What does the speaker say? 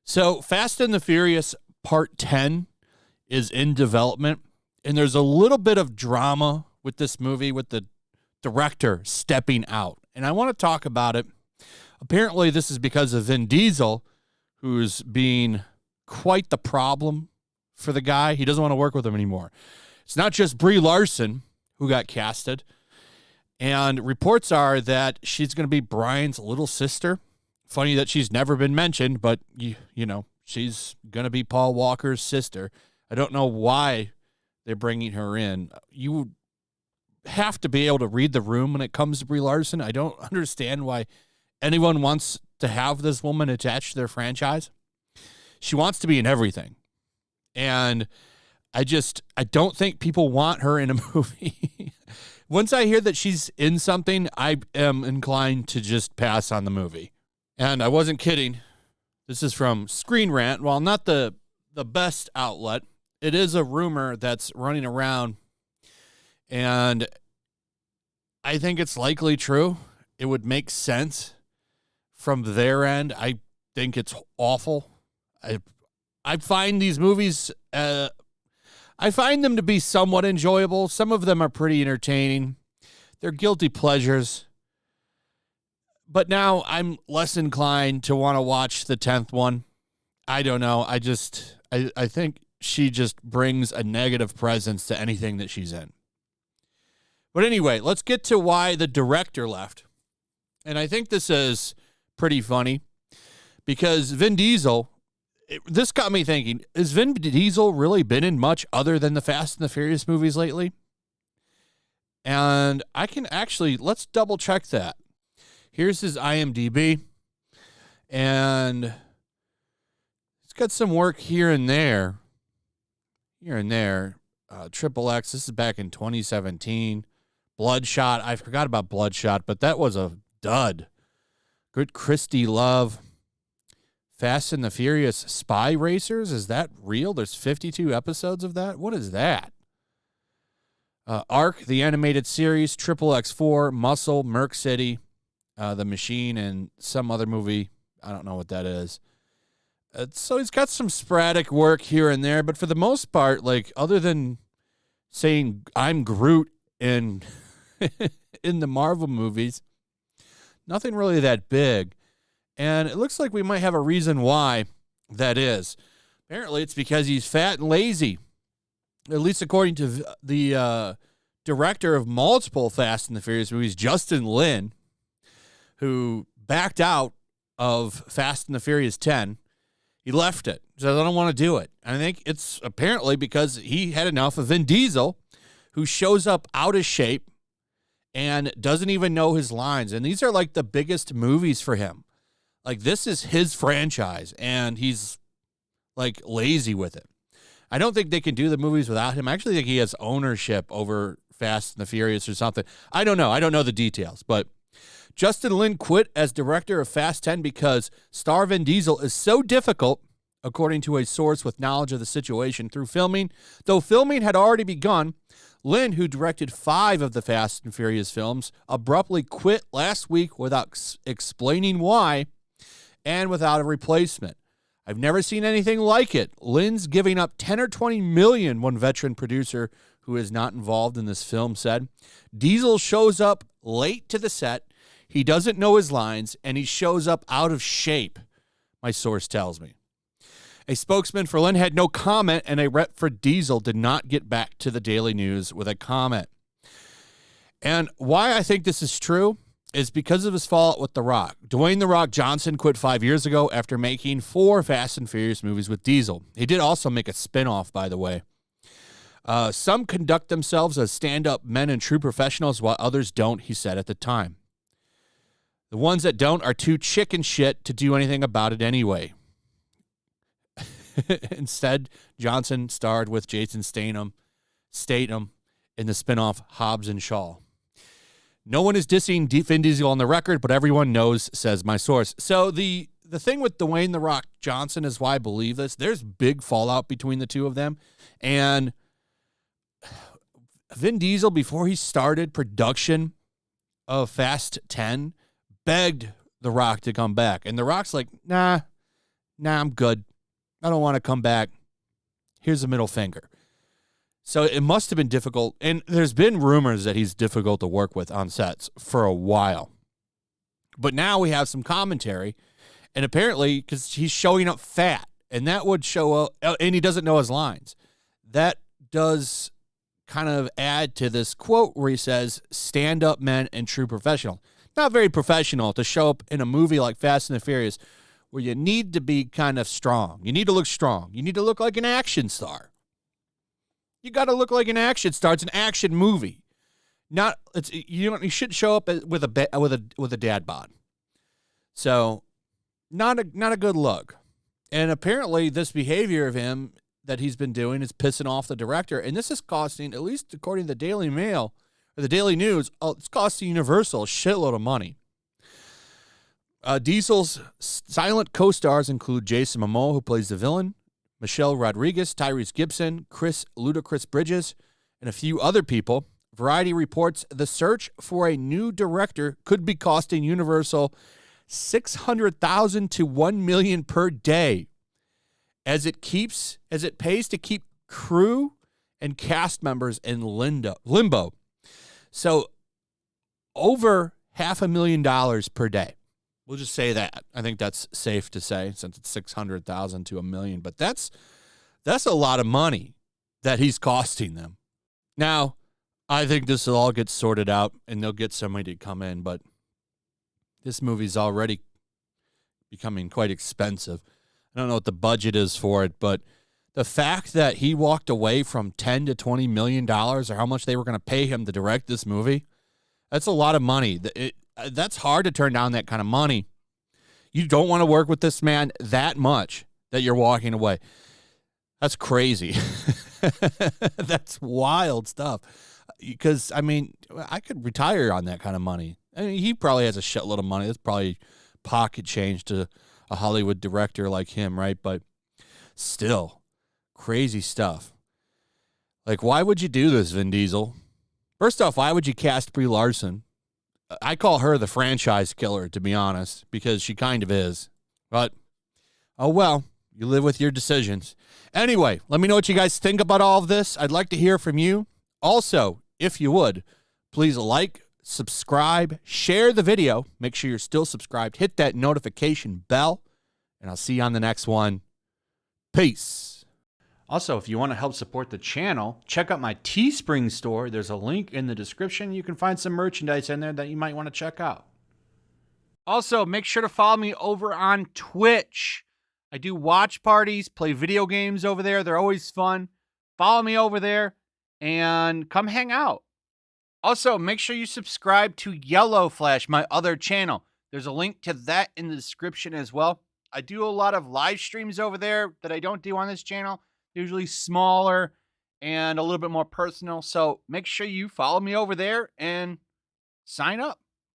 So, Fast and the Furious Part 10 is in development, and there's a little bit of drama with this movie with the director stepping out. And I want to talk about it. Apparently, this is because of Vin Diesel, who's being quite the problem for the guy. He doesn't want to work with him anymore. It's not just Brie Larson who got casted. And reports are that she's going to be Brian's little sister. Funny that she's never been mentioned, but, you know, she's going to be Paul Walker's sister. I don't know why they're bringing her in. You have to be able to read the room when it comes to Brie Larson. I don't understand why anyone wants to have this woman attached to their franchise. She wants to be in everything. And I don't think people want her in a movie. Once I hear that she's in something, I am inclined to just pass on the movie. And I wasn't kidding. This is from Screen Rant. While not the best outlet, it is a rumor that's running around. And I think it's likely true. It would make sense from their end. I think it's awful. I find these movies, I find them to be somewhat enjoyable. Some of them are pretty entertaining. They're guilty pleasures. But now I'm less inclined to want to watch the 10th one. I don't know. I think she just brings a negative presence to anything that she's in. But anyway, let's get to why the director left. And I think this is pretty funny because Vin Diesel, this got me thinking, has Vin Diesel really been in much other than the Fast and the Furious movies lately? And I can actually, let's double check that. Here's his IMDb, and it's got some work here and there. Triple X, this is back in 2017. Bloodshot, I forgot about Bloodshot, but that was a dud. Good Christie Love. Fast and the Furious Spy Racers, is that real? There's 52 episodes of that? What is that? Arc, the animated series, Triple X4, Muscle, Merc City, The Machine, and some other movie. I don't know what that is. So he's got some sporadic work here and there, but for the most part, like, other than saying I'm Groot in in the Marvel movies, nothing really that big. And it looks like we might have a reason why that is. Apparently it's because he's fat and lazy, at least according to the director of multiple Fast and the Furious movies, Justin Lin, who backed out of Fast and the Furious 10. He left it. He said, I don't want to do it. And I think it's apparently because he had enough of Vin Diesel, who shows up out of shape and doesn't even know his lines. And these are like the biggest movies for him. Like, this is his franchise, and he's, like, lazy with it. I don't think they can do the movies without him. I actually think he has ownership over Fast and the Furious or something. I don't know. I don't know the details, but Justin Lin quit as director of Fast 10 because star Vin Diesel is so difficult, according to a source with knowledge of the situation, through filming. Though filming had already begun, Lin, who directed 5 of the Fast and Furious films, abruptly quit last week without explaining why and without a replacement. I've never seen anything like it. Lin's giving up 10 or 20 million, one veteran producer who is not involved in this film said. Diesel shows up late to the set. He doesn't know his lines, and he shows up out of shape, my source tells me. A spokesman for Lin had no comment, and a rep for Diesel did not get back to the Daily News with a comment. And why I think this is true is because of his fallout with The Rock. Dwayne "The Rock" Johnson quit 5 years ago after making 4 Fast and Furious movies with Diesel. He did also make a spinoff, by the way. Some conduct themselves as stand-up men and true professionals, while others don't, he said at the time. The ones that don't are too chicken shit to do anything about it anyway. Instead, Johnson starred with Jason Statham in the spinoff Hobbs and Shaw. No one is dissing Vin Diesel on the record, but everyone knows, says my source. So the thing with Dwayne "The Rock" Johnson is why I believe this. There's big fallout between the two of them. And Vin Diesel, before he started production of Fast 10, begged The Rock to come back. And The Rock's like, nah, I'm good. I don't want to come back. Here's a middle finger. So it must have been difficult. And there's been rumors that he's difficult to work with on sets for a while. But now we have some commentary. And apparently, because he's showing up fat, and that would show up, and he doesn't know his lines. That does kind of add to this quote where he says, stand-up men and true professional. Not very professional to show up in a movie like Fast and the Furious where you need to be kind of strong. You need to look strong. You need to look like an action star. You got to look like an action star. It's an action movie. You shouldn't show up with a dad bod. So, not a good look. And apparently this behavior of him that he's been doing is pissing off the director. And this is costing, at least according to the Daily Mail, or the Daily News, it's costing Universal a shitload of money. Diesel's silent co-stars include Jason Momoa, who plays the villain, Michelle Rodriguez, Tyrese Gibson, Chris Ludacris Bridges, and a few other people. Variety reports the search for a new director could be costing Universal $600,000 to $1 million per day, as it pays to keep crew and cast members in limbo. So over $500,000 per day. We'll just say that. I think that's safe to say, since it's $600,000 to $1 million. But that's a lot of money that he's costing them. Now, I think this will all get sorted out, and they'll get somebody to come in. But this movie's already becoming quite expensive. I don't know what the budget is for it, but the fact that he walked away from $10 to $20 million, or how much they were going to pay him to direct this movie, that's a lot of money. That's hard to turn down that kind of money. You don't want to work with this man that much that you're walking away. That's crazy. That's wild stuff. Because, I mean, I could retire on that kind of money. I mean, he probably has a shitload of money. That's probably pocket change to a Hollywood director like him, right? But still, crazy stuff. Like, why would you do this, Vin Diesel? First off, why would you cast Brie Larson? I call her the franchise killer, to be honest, because she kind of is. But, oh well, you live with your decisions. Anyway, let me know what you guys think about all of this. I'd like to hear from you. Also, if you would, please like, subscribe, share the video. Make sure you're still subscribed. Hit that notification bell, and I'll see you on the next one. Peace. Also, if you want to help support the channel, check out my Teespring store. There's a link in the description. You can find some merchandise in there that you might want to check out. Also, make sure to follow me over on Twitch. I do watch parties, play video games over there. They're always fun. Follow me over there and come hang out. Also, make sure you subscribe to YellowFlash, my other channel. There's a link to that in the description as well. I do a lot of live streams over there that I don't do on this channel. Usually smaller and a little bit more personal. So make sure you follow me over there and sign up.